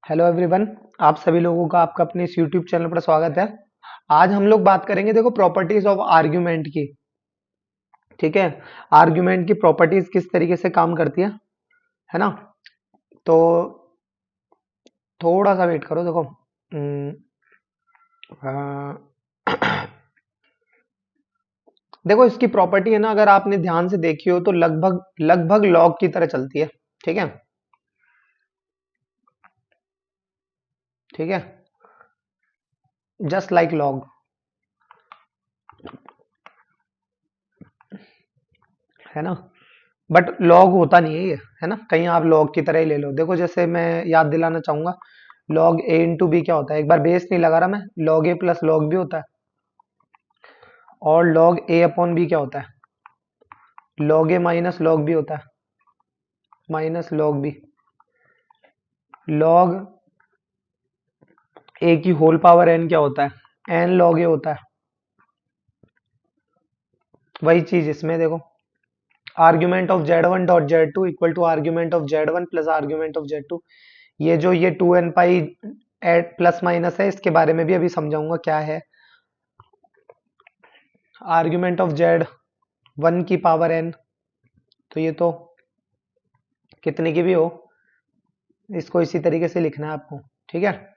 Hello everyone. आप सभी लोगों का आपका अपने इस यूट्यूब चैनल पर स्वागत है। आज हम लोग बात करेंगे, देखो, प्रॉपर्टीज ऑफ आर्ग्यूमेंट की। ठीक है। आर्ग्यूमेंट की प्रॉपर्टीज किस तरीके से काम करती है ना। तो थोड़ा सा वेट करो, देखो। हम्म, अ, देखो, इसकी प्रॉपर्टी है ना, अगर आपने ध्यान से देखी हो तो लगभग लगभग लॉग की तरह चलती है। ठीक है। ठीक है। जस्ट लाइक लॉग, है ना। बट लॉग होता नहीं है ये, है ना। कहीं आप लॉग की तरह ही ले लो। देखो, जैसे मैं याद दिलाना चाहूंगा, लॉग ए इंटू बी क्या होता है। एक बार बेस नहीं लगा रहा मैं, लॉग ए प्लस लॉग बी होता है। और लॉग ए अपॉन बी क्या होता है, लॉग ए माइनस लॉग बी होता है, माइनस लॉग बी। लॉग ए की होल पावर एन क्या होता है, एन लॉग ए होता है। वही चीज इसमें देखो, argument of Z one dot Z two equal to argument of Z one plus argument of Z two. ये two N pi add plus minus है, इसके बारे में भी अभी समझाऊंगा क्या है। आर्ग्यूमेंट ऑफ जेड वन की पावर एन, तो ये तो कितने की भी हो, इसको इसी तरीके से लिखना है आपको। ठीक है।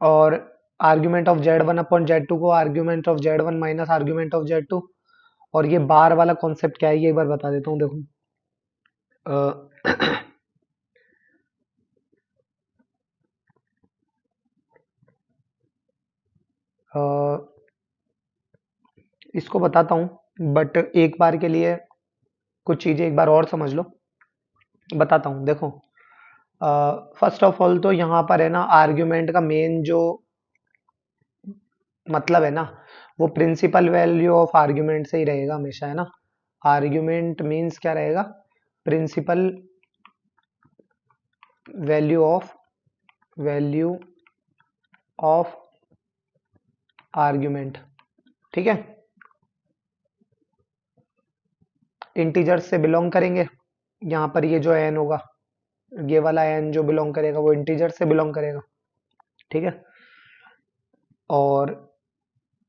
और argument of Z one upon Z two को argument of Z one minus argument of Z two. और ये बार वाला कॉन्सेप्ट क्या है, ये एक बार बता देता हूँ, देखो। अ, अ, इसको बताता हूँ, बट एक बार के लिए कुछ चीजें एक बार और समझ लो। बताता हूँ, देखो। फर्स्ट ऑफ ऑल तो यहाँ पर है ना, आर्ग्यूमेंट का मेन जो मतलब है ना, वो प्रिंसिपल वैल्यू ऑफ आर्ग्यूमेंट से ही रहेगा हमेशा, है ना। आर्ग्यूमेंट मीन्स क्या रहेगा, प्रिंसिपल वैल्यू ऑफ आर्ग्यूमेंट। ठीक है। इंटीजर्स से बिलोंग करेंगे। यहाँ पर ये जो एन होगा, ये वाला एन जो बिलोंग करेगा वो इंटीजर से बिलोंग करेगा। ठीक है। और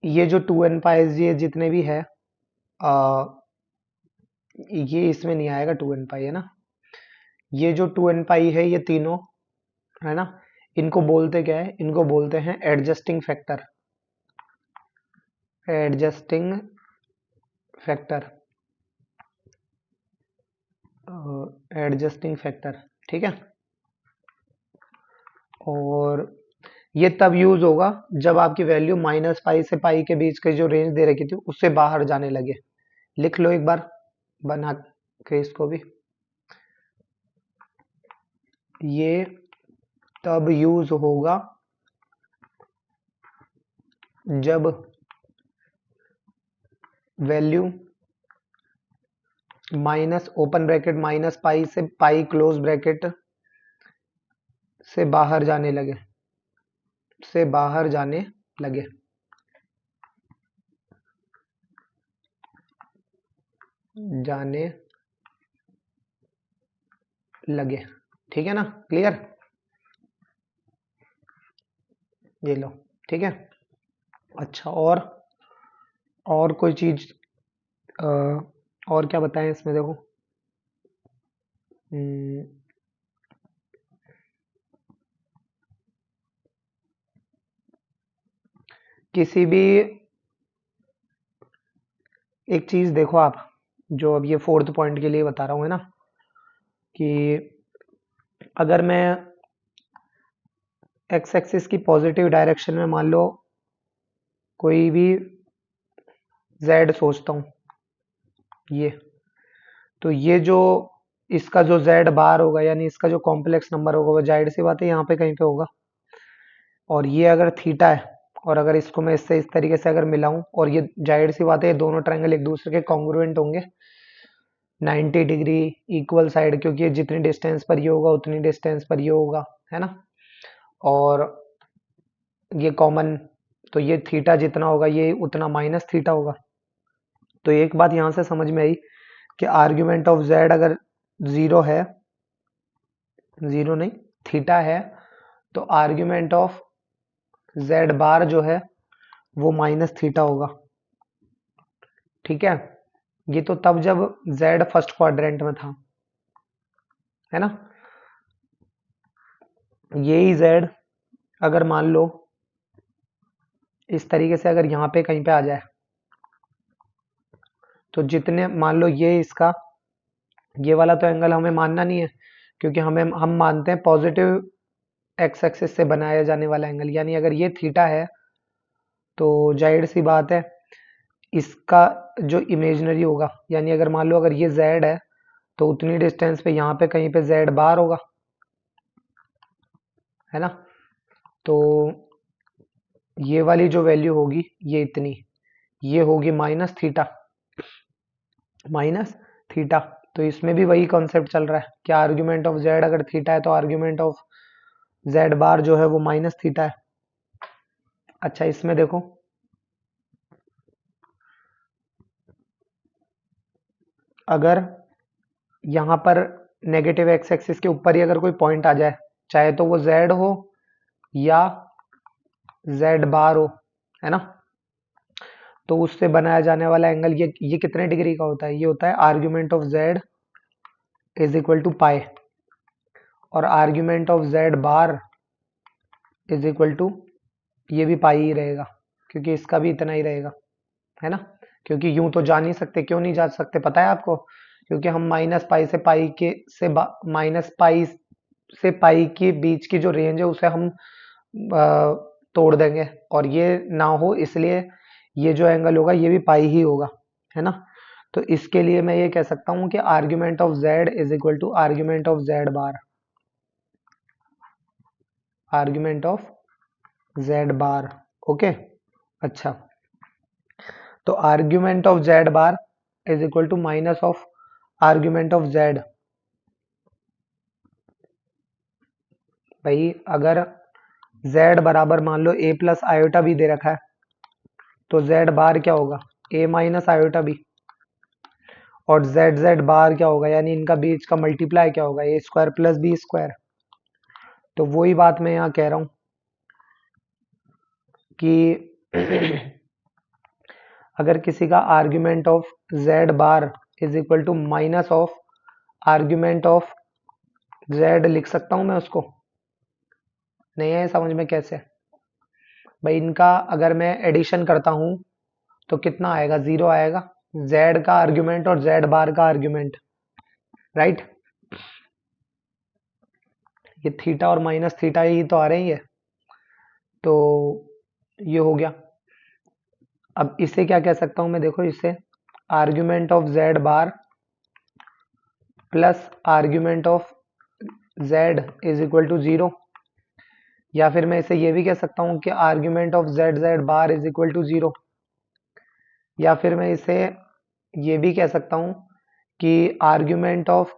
ये जो टू एन पाइज ये जितने भी है, आ, ये इसमें नहीं आएगा टू एन पाई, है ना। ये जो टू एन पाई है, ये तीनों, है ना, इनको बोलते क्या है, इनको बोलते हैं adjusting factor. Adjusting factor, adjusting factor. ठीक है। और ये तब यूज होगा जब आपकी वैल्यू माइनस पाई से पाई के बीच की जो रेंज दे रखी थी उससे बाहर जाने लगे। लिख लो एक बार बना के इसको भी। ये तब यूज होगा जब value minus open bracket minus pi से पाई क्लोज ब्रैकेट से बाहर जाने लगे, से बाहर जाने लगे। जाने लगे। ठीक है ना, क्लियर। ये लो। ठीक है। अच्छा, और कोई चीज, और क्या बताएं इसमें, देखो। हम्म, किसी भी एक चीज देखो आप, जो अब ये फोर्थ पॉइंट के लिए बता रहा हूँ, है ना, कि अगर मैं एक्स एक्सिस की पॉजिटिव डायरेक्शन में मान लो कोई भी जेड सोचता हूँ, ये, तो ये जो इसका जो जेड बार होगा, यानी इसका जो कॉम्प्लेक्स नंबर होगा, वो जाहिर सी बात है यहाँ पे कहीं पे होगा। और ये अगर थीटा है, और अगर इसको मैं इससे इस तरीके से अगर मिलाऊं, और ये जाहिर सी बात है, ये दोनों ट्रायंगल एक दूसरे के कॉन्ग्रुएंट होंगे 90 डिग्री इक्वल साइड, क्योंकि ये जितनी डिस्टेंस पर ये होगा उतनी डिस्टेंस पर ये होगा, है ना। और ये कॉमन, तो ये थीटा जितना होगा ये उतना माइनस थीटा होगा। तो एक बात यहां से समझ में आई कि आर्ग्यूमेंट ऑफ जेड अगर जीरो है, जीरो नहीं, थीटा है, तो आर्ग्यूमेंट ऑफ जेड बार जो है वो माइनस थीटा होगा। ठीक है, ये तो तब जब जेड फर्स्ट क्वाड्रेंट में था, है ना। यही जेड अगर मान लो इस तरीके से अगर यहाँ पे कहीं पे आ जाए, तो जितने मान लो ये वाला तो एंगल हमें मानना नहीं है, क्योंकि हम मानते हैं पॉजिटिव एक्स एक्सिस से बनाया जाने वाला एंगल, यानी अगर ये थीटा है तो जाहिर सी बात है इसका जो इमेजिनरी होगा, यानी अगर मान लो अगर ये जेड है तो उतनी डिस्टेंस पे यहाँ पे कहीं पे जेड बार होगा, है ना। तो ये वाली जो वैल्यू होगी ये इतनी, ये होगी माइनस थीटा। तो इसमें भी वही कॉन्सेप्ट चल रहा है कि आर्ग्यूमेंट ऑफ जेड अगर थीटा है तो आर्ग्यूमेंट ऑफ जेड बार जो है वो माइनस थीटा है। अच्छा, इसमें देखो अगर यहाँ पर नेगेटिव एक्स एक्सिस के ऊपर ही अगर कोई पॉइंट आ जाए, चाहे तो वो जेड हो या जेड बार हो, है ना, तो उससे बनाया जाने वाला एंगल ये कितने डिग्री का होता है, ये होता है argument of Z is equal to pi, और argument of Z bar is equal to ये भी पाई ही रहेगा, क्योंकि इसका भी इतना ही रहेगा, है ना। क्योंकि यूं तो जा नहीं सकते, क्यों नहीं जा सकते पता है आपको, क्योंकि हम माइनस पाई से पाई के बीच की जो रेंज है उसे हम तोड़ देंगे, और ये ना हो इसलिए ये जो एंगल होगा ये भी पाई ही होगा, है ना। तो इसके लिए मैं ये कह सकता हूँ कि argument of Z is equal to argument of Z bar, argument of Z bar. Okay, अच्छा, तो argument of Z bar is equal to minus of argument of Z. भाई अगर जेड बराबर मान लो ए प्लस आयोटा बी दे रखा है, तो जेड बार क्या होगा, ए माइनस आयोटा बी, और जेड जेड बार क्या होगा, यानी इनका बीच का मल्टीप्लाई क्या होगा, A square plus B square. तो वही बात मैं यहाँ कह रहा हूँ कि अगर किसी का argument of Z bar is equal to minus of argument of Z, लिख सकता हूँ मैं उसको, नहीं है समझ में कैसे। भाई इनका अगर मैं एडिशन करता हूँ तो कितना आएगा, जीरो आएगा, जेड का आर्ग्यूमेंट और जेड बार का आर्ग्यूमेंट, राइट। ये थीटा और माइनस थीटा ही तो आ रही है, तो ये हो गया। अब इसे क्या कह सकता हूं मैं, देखो इसे argument of Z bar plus argument of Z is equal to zero, या फिर मैं इसे ये भी कह सकता हूँ कि argument of Z Z bar is equal to zero, या फिर मैं इसे ये भी कह सकता हूँ कि argument of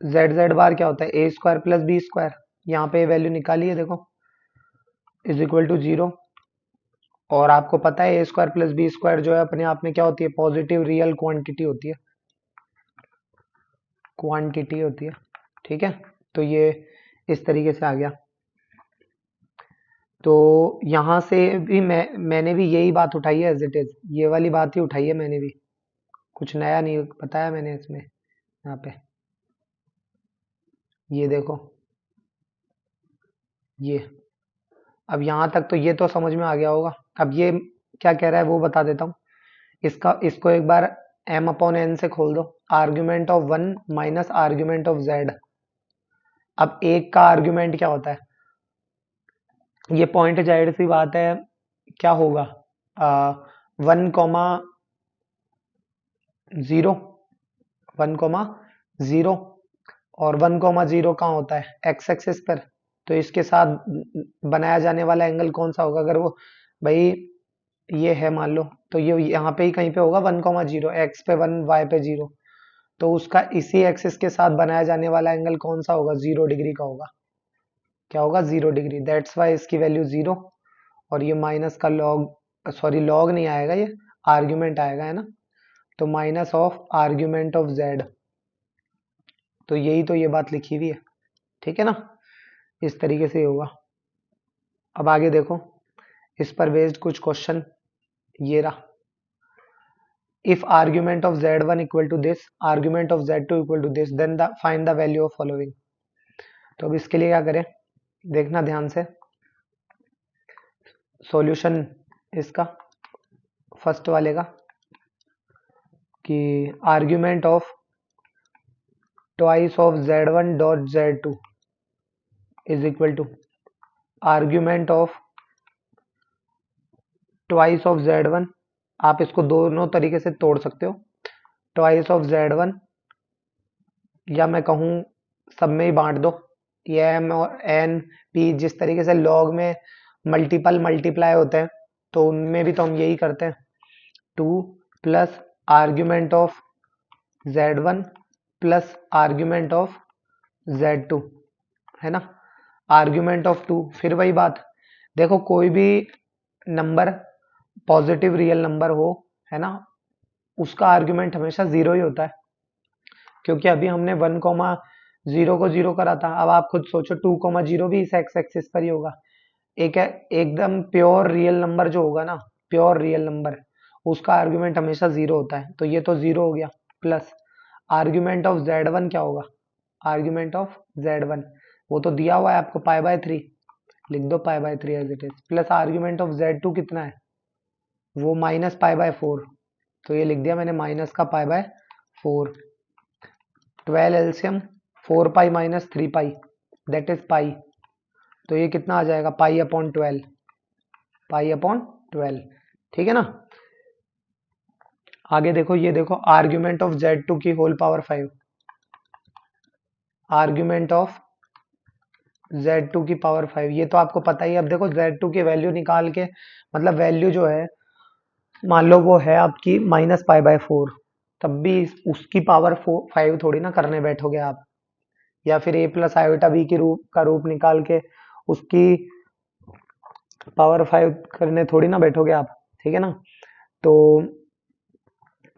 Z Z bar क्या होता है, ए स्क्वायर प्लस बी स्क्वायर, यहाँ पे वैल्यू निकाली है देखो, इज इक्वल टू जीरो। और आपको पता है ए स्क्वायर प्लस बी स्क्वायर जो है अपने आप में क्या होती है, पॉजिटिव रियल क्वांटिटी होती है, ठीक है। तो ये इस तरीके से आ गया। तो यहाँ से भी मैंने भी यही बात उठाई है, एज इट इज ये वाली बात ही उठाई है मैंने भी, कुछ नया नहीं बताया मैंने इसमें। यहाँ पे ये देखो, ये अब यहाँ तक तो ये तो समझ में आ गया होगा। अब ये क्या कह रहा है वो बता देता हूँ, इसको एक बार m अपॉन एन से खोल दो, argument of one minus argument of Z. अब एक का आर्ग्यूमेंट क्या होता है, ये पॉइंट जाहिर सी बात है क्या होगा, 1,0 1,0, और 1,0 कहाँ होता है, एक्स एक्सिस पर। तो इसके साथ बनाया जाने वाला एंगल कौन सा होगा, अगर वो भाई ये है मान लो, तो ये यहाँ पे ही कहीं पे होगा 1,0, एक्स पे 1 वाई पे 0, तो उसका इसी एक्सिस के साथ बनाया जाने वाला एंगल कौन सा होगा, 0 डिग्री का होगा। क्या होगा, 0 डिग्री, दैट्स वाई इसकी वैल्यू 0। और ये माइनस का लॉग, सॉरी लॉग नहीं आएगा, ये आर्ग्यूमेंट आएगा, है ना। तो minus of argument of Z, तो यही तो ये बात लिखी हुई है, ठीक है ना। इस तरीके से होगा। अब आगे देखो, इस पर बेस्ड कुछ क्वेश्चन ये रहा। If argument of z1 equal to this, argument of z2 equal to this, then find the value of following. तो अब इसके लिए क्या करें, देखना ध्यान से सॉल्यूशन इसका फर्स्ट वाले का, कि argument of twice of z1 dot z2 is equal to argument of twice of z1। आप इसको दोनों तरीके से तोड़ सकते हो, ट्वाइस ऑफ z1, या मैं कहूँ सब में ही बांट दो, ये एम और एन पी जिस तरीके से लॉग में मल्टीपल मल्टीप्लाई होते हैं, तो उनमें भी तो हम यही करते हैं। 2 plus argument of z1 plus argument of z2, है ना, आर्ग्यूमेंट ऑफ 2। फिर वही बात, देखो कोई भी नंबर पॉजिटिव रियल नंबर हो, है ना, उसका आर्ग्यूमेंट हमेशा 0 ही होता है, क्योंकि अभी हमने 1,0 को 0 करा था। अब आप खुद सोचो 2,0 भी इस एक्स एक्सिस पर ही होगा। एक है एकदम प्योर रियल नंबर जो होगा ना, प्योर रियल नंबर, उसका आर्ग्यूमेंट हमेशा 0 होता है, तो ये तो 0 हो गया। प्लस आर्ग्यूमेंट ऑफ z1 क्या होगा, आर्ग्यूमेंट ऑफ z1 वो तो दिया हुआ है आपको π/3, लिख दो π/3 as it is. Plus argument of z2 कितना है, वो -π/4, तो ये लिख दिया मैंने माइनस का π/4। 12 LCM 4π minus 3π that is pi, तो ये कितना आ जाएगा π/12, π/12, ठीक है ना। आगे देखो, ये देखो आर्ग्यूमेंट ऑफ z2 की whole power 5, argument of z2 की पावर 5, ये तो आपको पता ही है। अब देखो z2 की वैल्यू निकाल के, मतलब वैल्यू जो है मान लो वो है आपकी -π/4, तब भी उसकी पावर 5 थोड़ी ना करने बैठोगे आप, या फिर a प्लस आयोटा b का रूप निकाल के उसकी पावर 5 करने थोड़ी ना बैठोगे आप, ठीक है ना। तो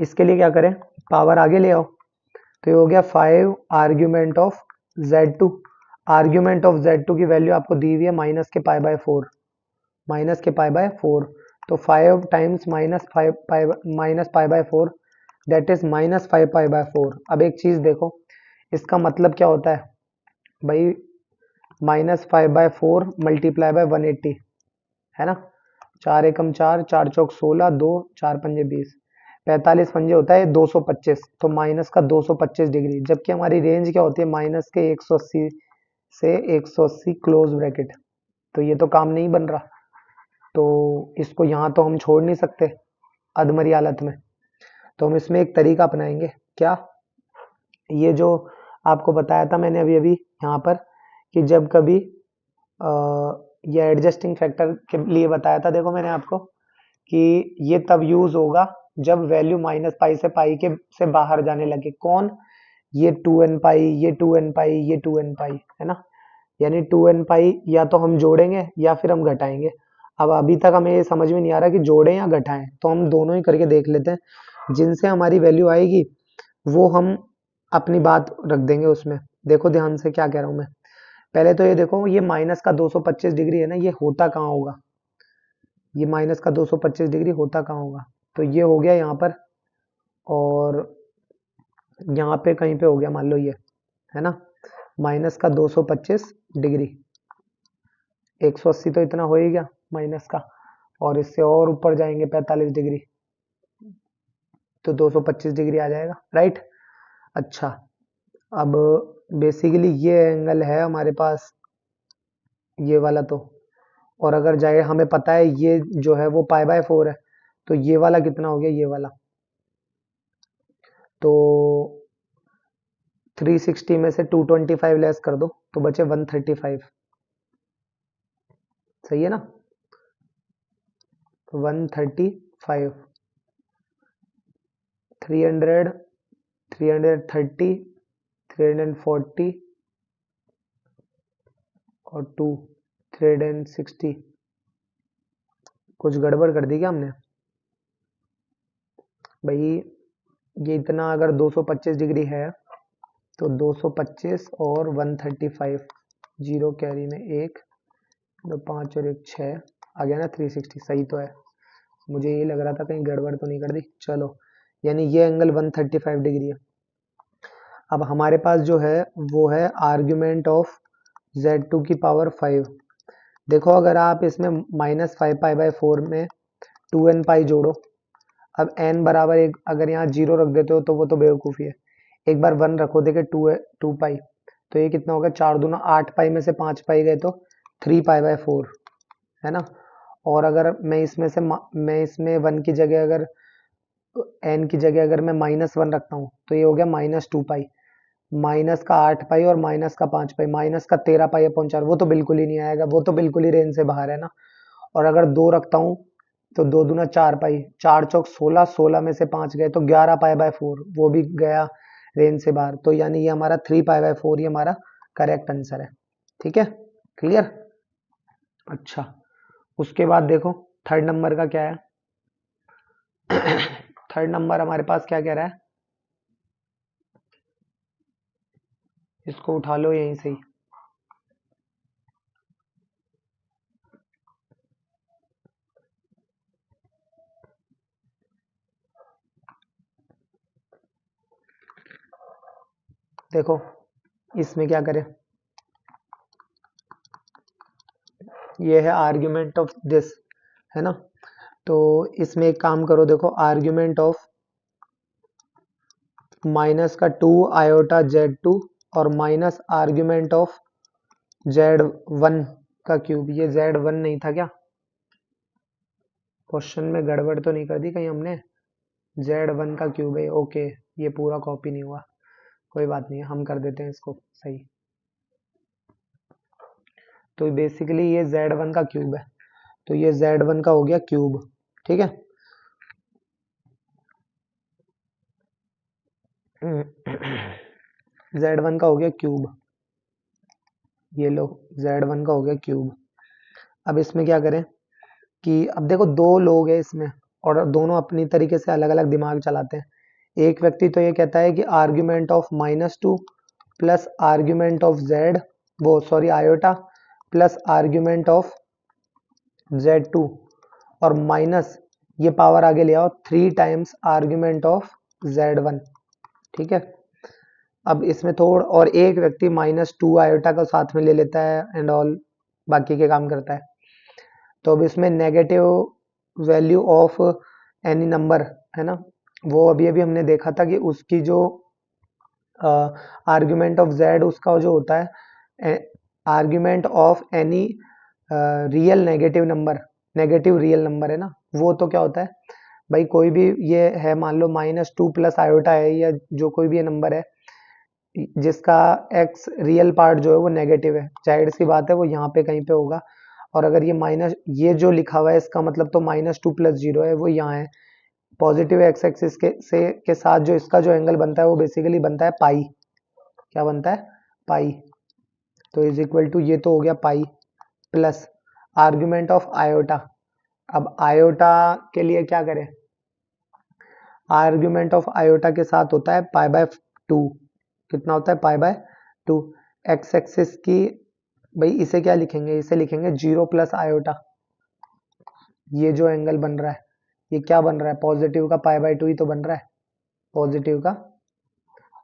इसके लिए क्या करें, पावर आगे ले आओ, तो ये हो गया 5 argument of z2, argument of z2 की वैल्यू आपको दी हुई है -π/4, -π/4, तो 5 टाइम्स -π/4 दैट इज -5π/4। अब एक चीज देखो, इसका मतलब क्या होता है भाई, -5/4 मल्टीप्लाई बाय 180, है ना, 4 एकम 4, 4 चौक 16, 2 4 पंजे 20, 45 पंजे होता है 225, तो माइनस का 225 डिग्री, जबकि हमारी रेंज क्या होती है माइनस के 180 से 180 क्लोज ब्रैकेट, तो ये तो काम नहीं बन रहा, तो इसको यहाँ तो हम छोड़ नहीं सकते अधमरी हालत में, तो हम इसमें एक तरीका अपनाएंगे। क्या, ये जो आपको बताया था मैंने अभी अभी यहाँ पर, कि जब कभी ये एडजस्टिंग फैक्टर के लिए बताया था, देखो मैंने आपको कि ये तब यूज होगा जब वैल्यू -π से पाई के से बाहर जाने लगे। कौन, ये 2n π, ये 2n π, ये 2n π, है ना, यानी 2n π या तो हम जोड़ेंगे या फिर हम घटाएंगे। अब अभी तक हमें ये समझ में नहीं आ रहा कि जोड़ें या घटाएं, तो हम दोनों ही करके देख लेते हैं। जिनसे हमारी वैल्यू आएगी वो हम अपनी बात रख देंगे उसमें। देखो ध्यान से क्या कह रहा हूं मैं, पहले तो ये देखो, ये माइनस का 225 डिग्री है ना, ये होता कहाँ होगा, ये माइनस का 225 डिग्री होता कहाँ होगा, तो ये हो गया यहाँ पर, और यहाँ पे कहीं पे हो गया मान लो ये, है ना, माइनस का 225 डिग्री, 180 तो इतना हो ही गया माइनस का, और इससे और ऊपर जाएंगे 45 डिग्री, तो 225 डिग्री आ जाएगा, राइट। अच्छा, अब बेसिकली ये एंगल है हमारे पास, ये वाला तो, और अगर जाए हमें पता है ये जो है वो π/4 है, तो ये वाला कितना हो गया, ये वाला, तो 360 में से 225 लेस कर दो तो बचे 135, सही है ना, 135, 300, 330, 340 और 2 360, कुछ गड़बड़ कर दी क्या हमने भाई। ये इतना अगर 225 डिग्री है, तो 225 और 135 0 कैरी में 1, तो 5 और 1 6 आ गया ना 360। सही तो है, मुझे ये लग रहा था कहीं गड़बड़ तो नहीं कर दी। चलो, यानी ये एंगल 135 डिग्री है। अब हमारे पास जो है वो है आर्ग्यूमेंट ऑफ Z2 की पावर 5। देखो अगर आप इसमें -5 पाई/4 में 2n पाई जोड़ो, अब n बराबर एक अगर यहाँ 0 रख देते हो तो वो तो बेवकूफ़ी है। एक बार 1 रखो, देखे 2 पाई, तो ये कितना होगा, 4 दूना 8 पाई में से 5 पाई गए तो 3 पाई/4 है ना। और अगर मैं इसमें 1 की जगह अगर n की जगह अगर मैं -1 रखता हूँ तो ये हो गया -2 पाई, माइनस का 8 पाई और माइनस का 5 पाई, माइनस का 13 पाई अपॉन 4, वो तो बिल्कुल ही नहीं आएगा, वो तो बिल्कुल ही रेंज से बाहर है ना। और अगर 2 रखता हूँ तो 2 दूना 4 पाई, 4 चौक 16, 16 में से 5 गए तो 11 पाई/4, वो भी गया रेंज से बाहर। तो यानी ये हमारा 3 पाई/4 ये हमारा करेक्ट आंसर है। ठीक है, क्लियर। अच्छा, उसके बाद देखो थर्ड नंबर का क्या है। थर्ड नंबर हमारे पास क्या कह रहा है, इसको उठा लो यहीं से ही। देखो इसमें क्या करें, ये है आर्ग्यूमेंट ऑफ दिस, है ना। तो इसमें एक काम करो, देखो आर्ग्यूमेंट ऑफ माइनस का 2 आयोटा Z2 और माइनस आर्ग्यूमेंट ऑफ Z1 का क्यूब। ये Z1 नहीं था क्या, क्वेश्चन में गड़बड़ तो नहीं कर दी कहीं हमने, Z1 का क्यूब है। ओके, ये पूरा कॉपी नहीं हुआ, कोई बात नहीं है, हम कर देते हैं इसको सही। तो बेसिकली ये Z1 का क्यूब है, तो ये Z1 का हो गया क्यूब। ठीक है, Z1 का हो गया क्यूब, ये लो Z1 का हो गया क्यूब। अब इसमें क्या करें कि अब देखो दो लोग हैं इसमें और दोनों अपनी तरीके से अलग अलग दिमाग चलाते हैं। एक व्यक्ति तो ये कहता है कि argument of -2 plus argument of Z, वो sorry iota, plus argument of Z2 और माइनस ये पावर आगे ले आओ 3 टाइम्स आर्ग्यूमेंट ऑफ Z1। ठीक है, अब इसमें थोड़ा और एक व्यक्ति -2 आयोटा का साथ में ले लेता है एंड ऑल, बाकी के काम करता है। तो अब इसमें negative value of any number है ना, वो अभी अभी हमने देखा था कि उसकी जो आर्ग्यूमेंट ऑफ Z उसका जो होता है argument of any real negative number, negative real number है ना, वो तो क्या होता है भाई, कोई भी ये है मान लो -2 प्लस आयोटा है या जो कोई भी ये नंबर है जिसका x रियल पार्ट जो है वो नेगेटिव है, जाहिर सी बात है वो यहाँ पे कहीं पे होगा। और अगर ये माइनस ये जो लिखा हुआ है इसका मतलब तो -2 + 0 है, वो यहाँ है। पॉजिटिव एक्स एक्सिस के साथ जो इसका जो एंगल बनता है वो बेसिकली बनता है पाई। क्या बनता है, पाई। तो इज इक्वल टू ये तो हो गया pi plus argument of iota. अब आयोटा के लिए क्या करें, आर्ग्यूमेंट ऑफ आयोटा के साथ होता है π/2। कितना होता है, π/2। एक्स एक्सिस की भाई इसे क्या लिखेंगे, इसे लिखेंगे 0 प्लस आयोटा। ये जो एंगल बन रहा है ये क्या बन रहा है, पॉजिटिव का π/2 ही तो बन रहा है, पॉजिटिव का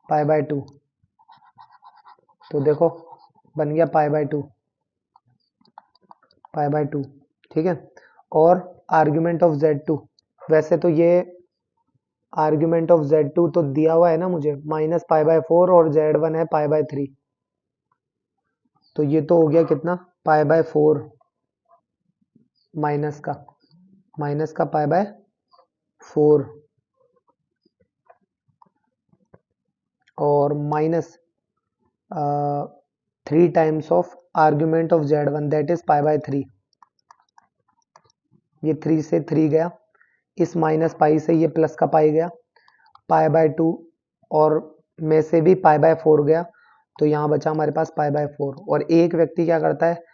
π/2। तो देखो बन गया π/2, π/2। ठीक है, और आर्ग्यूमेंट ऑफ Z2, वैसे तो ये आर्ग्यूमेंट ऑफ Z2 तो दिया हुआ है ना मुझे -π/4 और Z1 है π/3, तो ये तो हो गया कितना π/4 माइनस का π/4 और minus 3 times of argument of Z1 that is π/3। ये 3 से 3 गया, इस माइनस पाई से ये प्लस का पाई गया, π/2 और में से भी π/4 गया, तो यहाँ बचा हमारे पास π/4। और एक व्यक्ति क्या करता है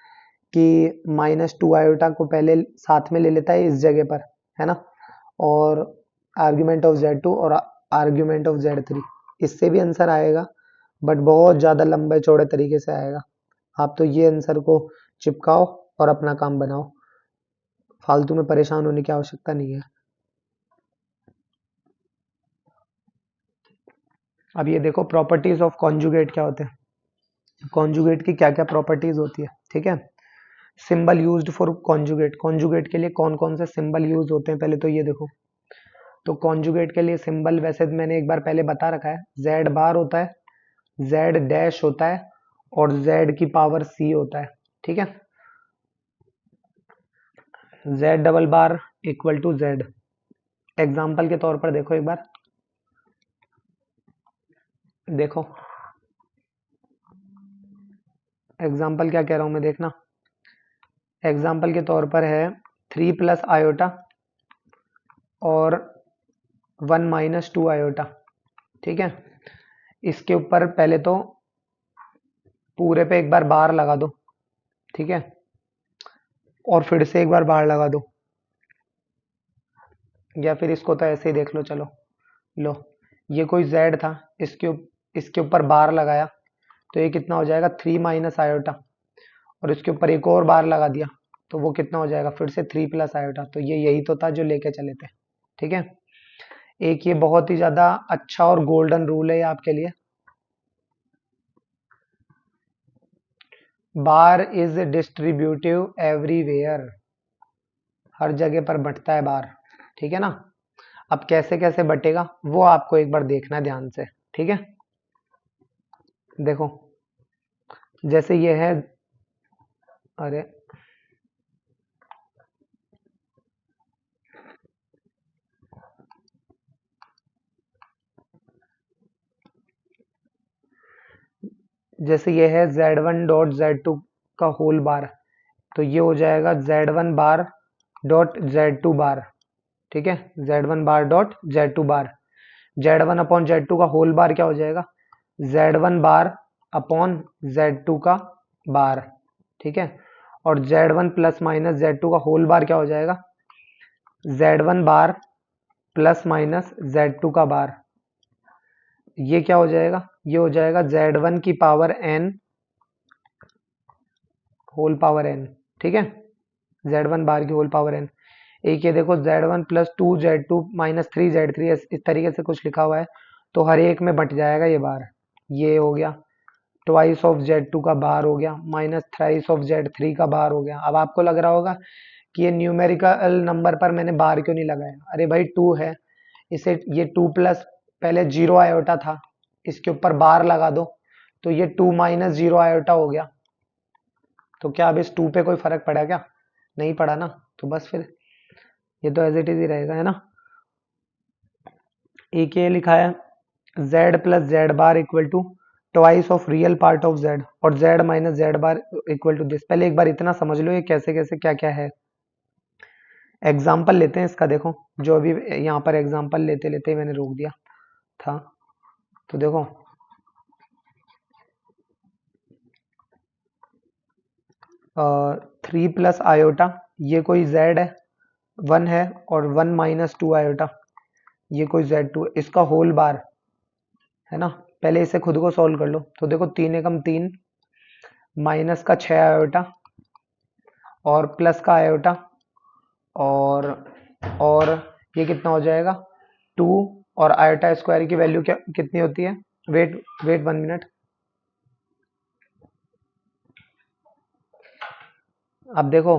कि -2 आयोटा को पहले साथ में ले लेता है इस जगह पर, है ना, और आर्ग्यूमेंट ऑफ Z2 और आर्ग्यूमेंट ऑफ Z3, इससे भी आंसर आएगा बट बहुत ज़्यादा लंबे चौड़े तरीके से आएगा। आप तो ये आंसर को चिपकाओ और अपना काम बनाओ, फालतू में परेशान होने की आवश्यकता नहीं है। अब ये देखो प्रॉपर्टीज ऑफ कॉन्जुगेट क्या होते हैं, कॉन्जुगेट की क्या क्या प्रॉपर्टीज होती है, ठीक है। Symbol used for conjugate, conjugate के लिए कौन कौन से सिंबल यूज होते हैं पहले तो ये देखो। तो कॉन्जुगेट के लिए सिंबल वैसे तो मैंने एक बार पहले बता रखा है, जेड बार होता है, जेड डैश होता है और जेड की पावर सी होता है, ठीक है। Z double bar equal to Z. Example के तौर पर देखो एक बार, देखो एग्जाम्पल क्या कह रहा हूं मैं, देखना। एग्जाम्पल के तौर पर है 3 प्लस आयोटा और 1 माइनस 2 आयोटा, ठीक है। इसके ऊपर पहले तो पूरे पे एक बार बार लगा दो, ठीक है, और फिर से एक बार बार लगा दो, या फिर इसको तो ऐसे ही देख लो, चलो लो, ये कोई z था, इसके ऊपर बार लगाया तो ये कितना हो जाएगा 3 माइनस आयोटा, और इसके ऊपर एक और बार लगा दिया तो वो कितना हो जाएगा फिर से 3 प्लस आयोटा। तो ये यही तो था जो लेके चले थे, ठीक है। एक ये बहुत ही ज्यादा अच्छा और गोल्डन रूल है ये आपके लिए, बार इज डिस्ट्रीब्यूटिव एवरीवेयर, हर जगह पर बंटता है बार, ठीक है ना। अब कैसे कैसे बटेगा वो आपको एक बार देखना है ध्यान से, ठीक है। देखो जैसे ये है, अरे जैसे ये है z1 डॉट z2 का होल बार, तो ये हो जाएगा z1 बार डॉट z2 बार, ठीक है। z1 बार डॉट z2 बार, z1 अपॉन z2 का होल बार क्या हो जाएगा, z1 बार अपॉन z2 का बार, ठीक है। और z1 प्लस माइनस z2 का होल बार क्या हो जाएगा, z1 बार प्लस माइनस z2 का बार। ये क्या हो जाएगा, ये हो जाएगा z1 की power n whole power n, ठीक है, z1 बार की होल पावर n। एक ये देखो z1 plus 2z2 minus 3z3, इस तरीके से कुछ लिखा हुआ है, तो हर एक में बट जाएगा ये बार। ये हो गया ट्वाइस ऑफ z2 का बार हो गया, माइनस थ्राइस ऑफ z3 का बार हो गया। अब आपको लग रहा होगा कि ये न्यूमेरिकल नंबर पर मैंने बार क्यों नहीं लगाया, अरे भाई 2 है, इसे ये 2 प्लस पहले 0 आयोटा था, इसके ऊपर बार लगा दो तो ये 2 माइनस 0 आयोटा हो गया। तो क्या अब इस 2 पे कोई फर्क पड़ा क्या, नहीं पड़ा ना, तो बस फिर ये तो एज इट इज ही रहेगा, है ना। एक ये लिखा है z plus Z bar equal to twice of real part of z और z minus Z bar equal to this. पहले एक बार इतना समझ लो ये कैसे कैसे क्या क्या है। एग्जाम्पल लेते हैं इसका, देखो जो अभी यहाँ पर एग्जाम्पल लेते लेते ही मैंने रोक दिया था, तो देखो 3 प्लस आयोटा, ये कोई z है 1 है, और 1 माइनस 2 आयोटा ये कोई z2 है, इसका होल बार है ना। पहले इसे खुद को सॉल्व कर लो, तो देखो 3 एकम 3 माइनस का 6 आयोटा और प्लस का आयोटा, और और ये कितना हो जाएगा 2, और आयोटा स्क्वायर की वैल्यू क्या कितनी होती है, वेट वेट 1 मिनट। अब देखो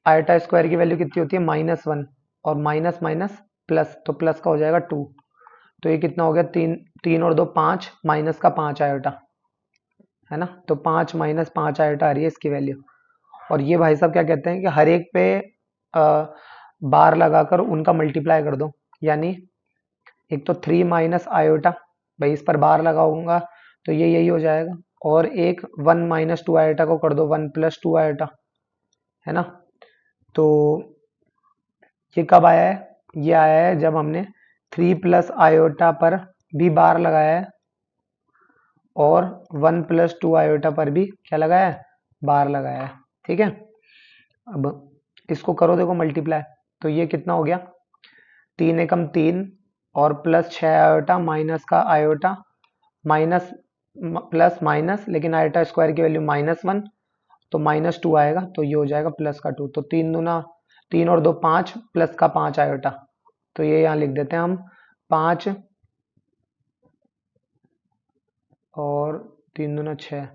आयोटा स्क्वायर की वैल्यू कितनी होती है -1, और माइनस माइनस प्लस, तो प्लस का हो जाएगा 2, तो ये कितना हो गया 3, 3 और 2 5, माइनस का 5 आयोटा, है ना। तो 5 माइनस 5 आयोटा आ रही है इसकी वैल्यू। और ये भाई साहब क्या कहते हैं कि हर एक पे बार लगाकर उनका मल्टीप्लाई कर दो, यानी एक तो 3 माइनस आयोटा, भाई इस पर बार लगाऊंगा तो ये यही हो जाएगा, और एक 1 माइनस 2 आयोटा को कर दो 1 प्लस 2 आयोटा, है ना। तो ये कब आया है, ये आया है जब हमने 3 प्लस आयोटा पर भी बार लगाया है और 1 प्लस 2 आयोटा पर भी क्या लगाया है, बार लगाया है, ठीक है। अब इसको करो देखो मल्टीप्लाई, तो ये कितना हो गया 3 एकम 3 और प्लस 6 आयोटा माइनस का आयोटा, माइनस प्लस माइनस, लेकिन आयोटा स्क्वायर की वैल्यू -1, तो -2 आएगा, तो ये हो जाएगा +2। तो 3 और 2 5, प्लस का 5 आयोटा, तो ये यहाँ लिख देते हैं हम 5 और 3 दूना 6।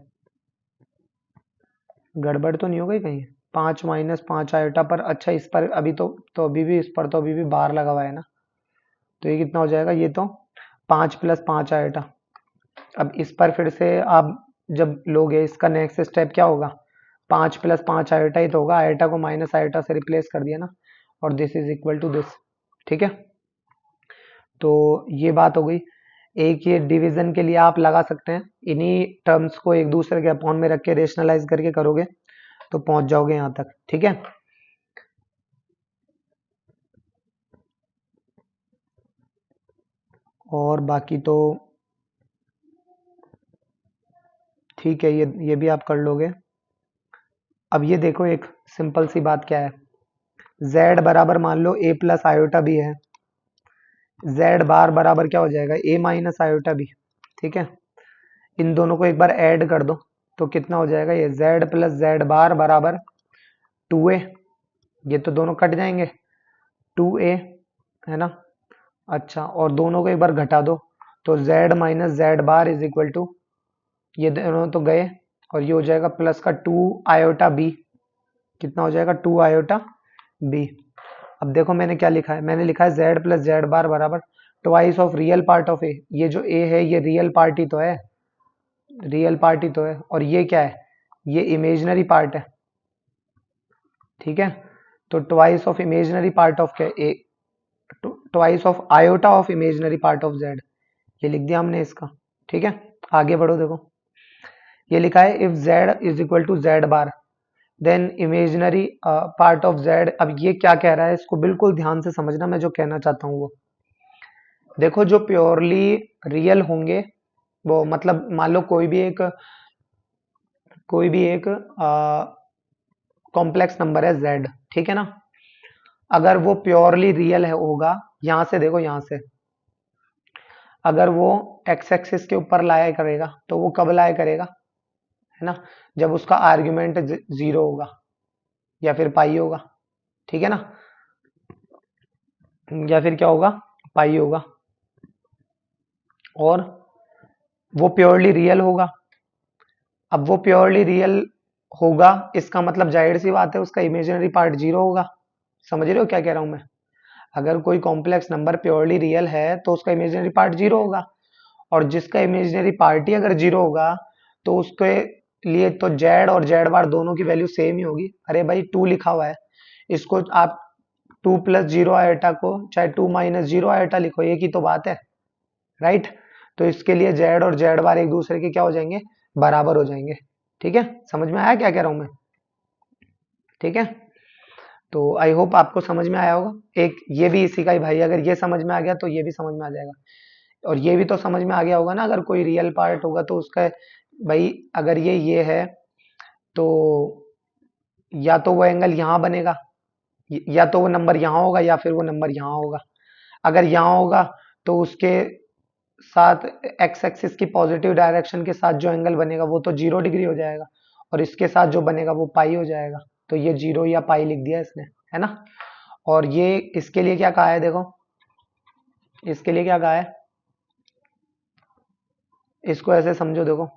गड़बड़ तो नहीं हो गई कहीं? 5 - 5 आयोटा पर, अच्छा इस पर अभी तो अभी भी इस पर तो अभी भी बार लगा हुआ है ना, तो ये कितना हो जाएगा? ये तो 5 + 5 आयोटा। अब इस पर फिर से आप जब लोगे, इसका नेक्स्ट स्टेप क्या होगा? 5 + 5 आयोटा ही तो होगा, आयोटा को माइनस आयोटा से रिप्लेस कर दिया ना, और this is equal to this. ठीक है, तो ये बात हो गई। एक ये डिवीजन के लिए आप लगा सकते हैं, इन्हीं टर्म्स को एक दूसरे के अपॉन में रख के रेशनलाइज करके करोगे तो पहुंच जाओगे यहां तक। ठीक है, और बाकी तो ठीक है, ये भी आप कर लोगे। अब ये देखो, एक सिंपल सी बात क्या है, z बराबर मान लो a + आयोटा भी है, z बार बराबर क्या हो जाएगा? a - आयोटा भी। ठीक है, इन दोनों को एक बार ऐड कर दो तो कितना हो जाएगा? ये z + z बार बराबर 2a, ये तो दोनों कट जाएंगे, 2a है ना। अच्छा, और दोनों को एक बार घटा दो तो z - z bar is equal to, ये दोनों तो गए, और ये हो जाएगा प्लस का 2 आयोटा b। कितना हो जाएगा? 2 आयोटा b। अब देखो मैंने क्या लिखा है, मैंने लिखा है z + z बार बराबर twice of real part of a। ये जो a है ये रियल पार्ट ही तो है, रियल पार्ट ही तो है, और ये क्या है? ये इमेजिनरी पार्ट है। ठीक है, तो twice of imaginary part of क्या? ए, twice of iota of imaginary part of Z, ये लिख दिया हमने इसका। ठीक है, आगे बढ़ो, देखो ये लिखा है if Z is equal to Z bar then imaginary part of Z. अब ये क्या कह रहा है, इसको बिल्कुल ध्यान से समझना, मैं जो कहना चाहता हूँ वो देखो। जो प्योरली रियल होंगे वो, मतलब मान लो कोई भी एक कॉम्प्लेक्स नंबर है z, ठीक है ना। अगर वो प्योरली रियल है होगा, यहां से देखो, यहां से अगर वो एक्स एक्सिस के ऊपर लाया करेगा तो वो कब लाया करेगा, है ना? जब उसका आर्ग्यूमेंट 0 होगा या फिर पाई होगा। ठीक है ना, या फिर क्या होगा? पाई होगा, और वो प्योरली रियल होगा। अब वो प्योरली रियल होगा, इसका मतलब जाहिर सी बात है उसका इमेजिनरी पार्ट 0 होगा। समझ रहे हो क्या कह रहा हूं मैं? अगर कोई कॉम्प्लेक्स नंबर प्योरली रियल है तो उसका इमेजिनरी पार्ट 0 होगा, और जिसका इमेजिनरी पार्ट ही अगर 0 होगा तो उसके लिए तो जेड और जेड बार दोनों की वैल्यू सेम ही होगी। अरे भाई 2 लिखा हुआ है, इसको आप 2 + 0 आयोटा को चाहे 2 - 0 आयोटा लिखो, एक ही तो बात है, राइट? तो इसके लिए जेड और जेड बार एक दूसरे के क्या हो जाएंगे? बराबर हो जाएंगे। ठीक है, समझ में आया क्या कह रहा हूं मैं? ठीक है, तो आई होप आपको समझ में आया होगा। एक ये भी इसी का ही भाई, अगर ये समझ में आ गया तो ये भी समझ में आ जाएगा, और ये भी तो समझ में आ गया होगा ना, अगर कोई रियल पार्ट होगा तो उसका, भाई अगर ये है तो या तो वो एंगल यहाँ बनेगा, या तो वो नंबर यहाँ होगा या फिर वो नंबर यहाँ होगा। अगर यहाँ होगा तो उसके साथ एक्स एक्सिस की पॉजिटिव डायरेक्शन के साथ जो एंगल बनेगा वो तो 0 डिग्री हो जाएगा, और इसके साथ जो बनेगा वो पाई हो जाएगा। तो ये 0 या पाई लिख दिया इसने, है ना। और ये इसके लिए क्या कहा है, देखो इसके लिए क्या कहा है, इसको ऐसे समझो, देखो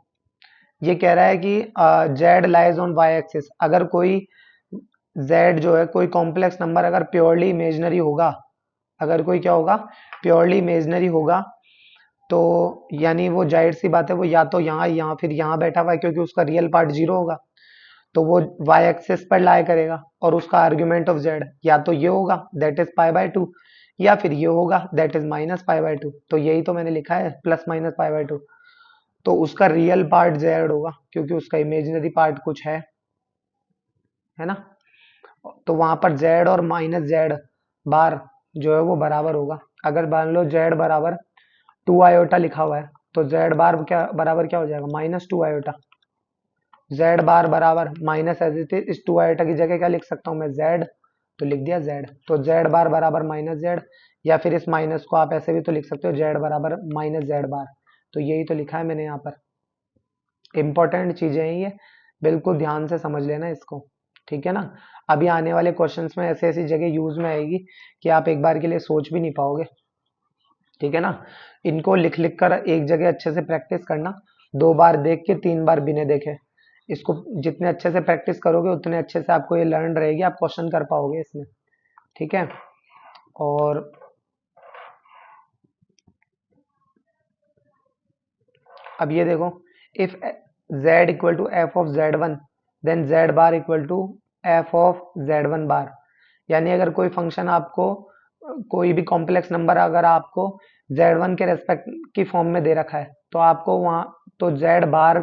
ये कह रहा है कि Z lies on Y axis. अगर कोई जेड जो है, कोई कॉम्प्लेक्स नंबर अगर प्योरली इमेजनरी होगा, अगर कोई क्या होगा? प्योरली इमेजनरी होगा, तो यानी वो जाहिर सी बात है वो या तो यहाँ फिर यहाँ बैठा हुआ है, क्योंकि उसका रियल पार्ट 0 होगा, तो वो वाई एक्सिस पर लाया करेगा, और उसका आर्ग्यूमेंट ऑफ जेड या तो ये होगा दैट इज π/2, या फिर ये होगा दैट इज -π/2। तो यही तो मैंने लिखा है +- π/2। तो उसका रियल पार्ट जेड होगा क्योंकि उसका इमेजिनरी पार्ट कुछ है ना। तो वहां पर जेड और -जेड बार जो है वो बराबर होगा। अगर मान लो जेड बराबर 2 आयोटा लिखा हुआ है तो जेड बार क्या बराबर क्या हो जाएगा? -2 आयोटा। जेड बार बराबर माइनस एज इट इज, इस 2 आयोटा की जगह क्या लिख सकता हूँ मैं? जेड, तो लिख दिया जेड। तो जेड बार बराबर -जेड, या फिर इस माइनस को आप ऐसे भी तो लिख सकते हो, जेड बराबर -जेड बार। तो यही तो लिखा है मैंने यहाँ पर, इंपॉर्टेंट चीजें हैं ये, बिल्कुल ध्यान से समझ लेना इसको, ठीक है ना। अभी आने वाले क्वेश्चंस में ऐसी ऐसी जगह यूज में आएगी कि आप एक बार के लिए सोच भी नहीं पाओगे, ठीक है ना। इनको लिख लिख कर एक जगह अच्छे से प्रैक्टिस करना, 2 बार देख के 3 बार बिना देखे। इसको जितने अच्छे से प्रैक्टिस करोगे उतने अच्छे से आपको ये लर्न रहेगी, आप क्वेश्चन कर पाओगे इसमें, ठीक है। और अब ये देखो, if z equal to F of z1 then z bar equal to F of z1 bar. यानी अगर कोई फंक्शन आपको, कोई भी कॉम्प्लेक्स नंबर अगर आपको z1 के रेस्पेक्ट की फॉर्म में दे रखा है, तो आपको वहां, तो z बार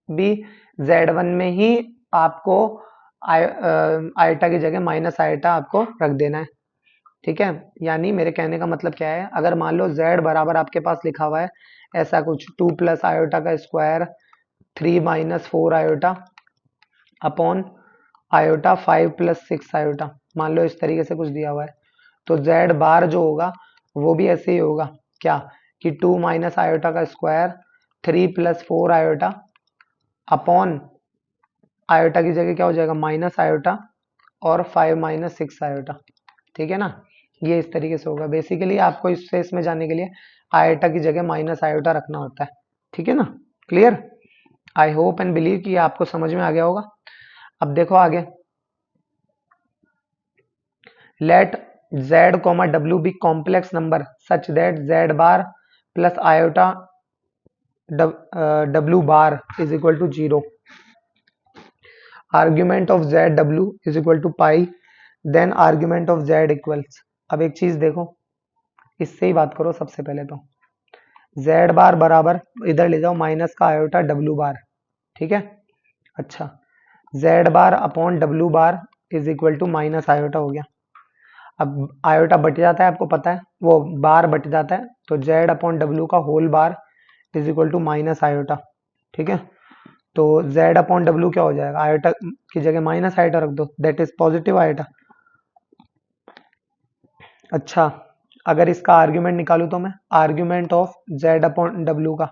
भी z1 में ही आपको आयटा की जगह माइनस आयटा आपको रख देना है, ठीक है। यानी मेरे कहने का मतलब क्या है, अगर मान लो z बराबर आपके पास लिखा हुआ है ऐसा कुछ 2 प्लस आयोटा का square 3 minus 4 iota upon iota 5 plus 6 iota, मान लो इस तरीके से कुछ दिया हुआ है, तो z बार जो होगा वो भी ऐसे ही होगा, क्या कि 2 माइनस आयोटा का square 3 plus 4 iota upon iota की जगह क्या हो जाएगा माइनस आयोटा और 5 माइनस 6 आयोटा, ठीक है ना। ये इस तरीके से होगा। बेसिकली आपको इससे इसमें जाने के लिए आयोटा की जगह माइनस आयोटा रखना होता है, ठीक है ना। Clear? I hope and believe कि आपको समझ में आ गया होगा। अब देखो आगे, let z comma w be complex number such that z bar plus iota w bar is equal to 0, argument of z w is equal to pi, then argument of z equals. अब एक चीज देखो, इससे ही बात करो सबसे पहले तो, z बार बराबर इधर ले जाओ माइनस का आयोटा w बार, ठीक है। अच्छा, z bar upon w bar is equal to minus iota हो गया। अब आयोटा बट जाता है, आपको पता है, वो बार बट जाता है, तो z अपॉन w का whole bar is equal to minus iota, ठीक है। तो z अपॉन w क्या हो जाएगा, आयोटा की जगह माइनस आयोटा रख दो, दैट इज पॉजिटिव आयोटा। अच्छा, अगर इसका आर्ग्यूमेंट निकालू तो मैं, argument of z upon w का,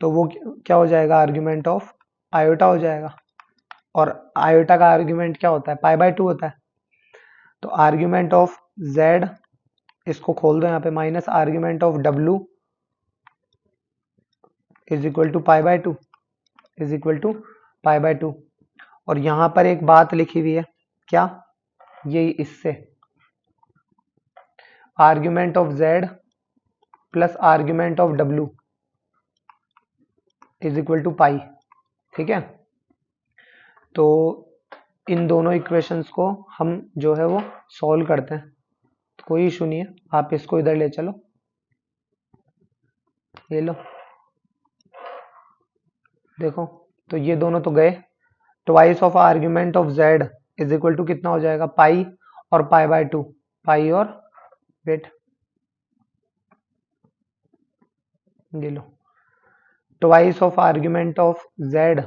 तो वो क्या हो जाएगा, आर्ग्यूमेंट ऑफ आयोटा हो जाएगा, और आयोटा का आर्ग्यूमेंट क्या होता है, पाई बाय 2 होता है। तो आर्ग्यूमेंट ऑफ z, इसको खोल दो यहाँ पे, minus argument of w is equal to pi by 2, is equal to pi by 2। और यहां पर एक बात लिखी हुई है, क्या, ये इससे argument of z plus argument of w is equal to pi, ठीक है। तो इन दोनों इक्वेशंस को हम जो है वो सॉल्व करते हैं, तो कोई इशू नहीं है, आप इसको इधर ले चलो, ये लो, देखो, तो ये दोनों तो गए, twice of argument of z is equal to कितना हो जाएगा, पाई और पाई बाय 2, पाई और वेट, ये लो, twice of argument of z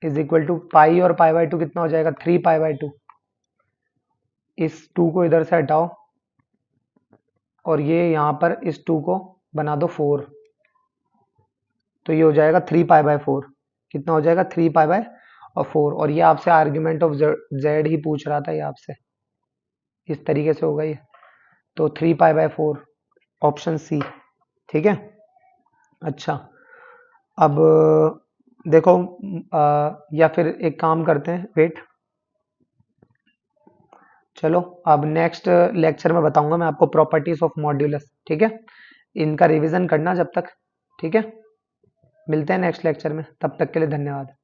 is equal to pi और पाई बाय 2 कितना हो जाएगा, 3 पाई बाय 2। इस 2 को इधर से हटाओ और ये यहां पर इस 2 को बना दो 4, तो ये हो जाएगा 3 पाई बाय 4, कितना हो जाएगा 3 पाई बाय और 4। और ये आपसे आर्ग्यूमेंट ऑफ z ही पूछ रहा था, ये आपसे इस तरीके से होगा ये, तो 3 पाई बाय 4, ऑप्शन सी, ठीक है। अच्छा, अब देखो, या फिर एक काम करते हैं, वेट, चलो अब नेक्स्ट लेक्चर में बताऊंगा मैं आपको प्रॉपर्टीज ऑफ मॉड्यूलस, ठीक है। इनका रिवीजन करना जब तक, ठीक है। मिलते हैं नेक्स्ट लेक्चर में, तब तक के लिए धन्यवाद।